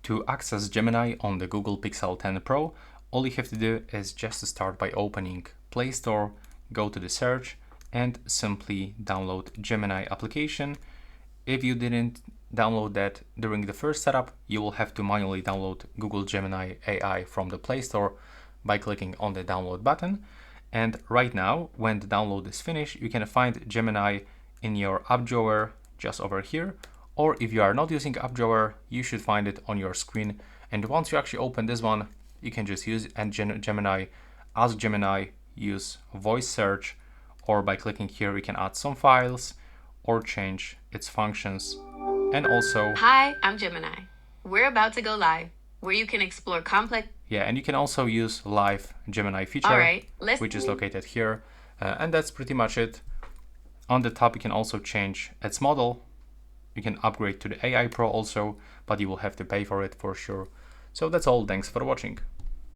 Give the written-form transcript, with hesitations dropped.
To access Gemini on the Google Pixel 10 Pro, all you have to do is just to start by opening Play Store, go to the search, and simply download Gemini application. If you didn't download that during the first setup, you will have to manually download Google Gemini AI from the Play Store by clicking on the download button. And right now, when the download is finished, you can find Gemini in your app drawer just over here. Or if you are not using app drawer, you should find it on your screen. And once you actually open this one, you can just use Gemini, ask Gemini, use voice search, or by clicking here, we can add some files or change its functions. And also, hi, I'm Gemini. We're about to go live, where you can explore complex. Yeah, and you can also use live Gemini feature, Alright, which is located here. And that's pretty much it. On the top, you can also change its model. You can upgrade to the AI Pro also, but you will have to pay for it for sure. So that's all. Thanks for watching.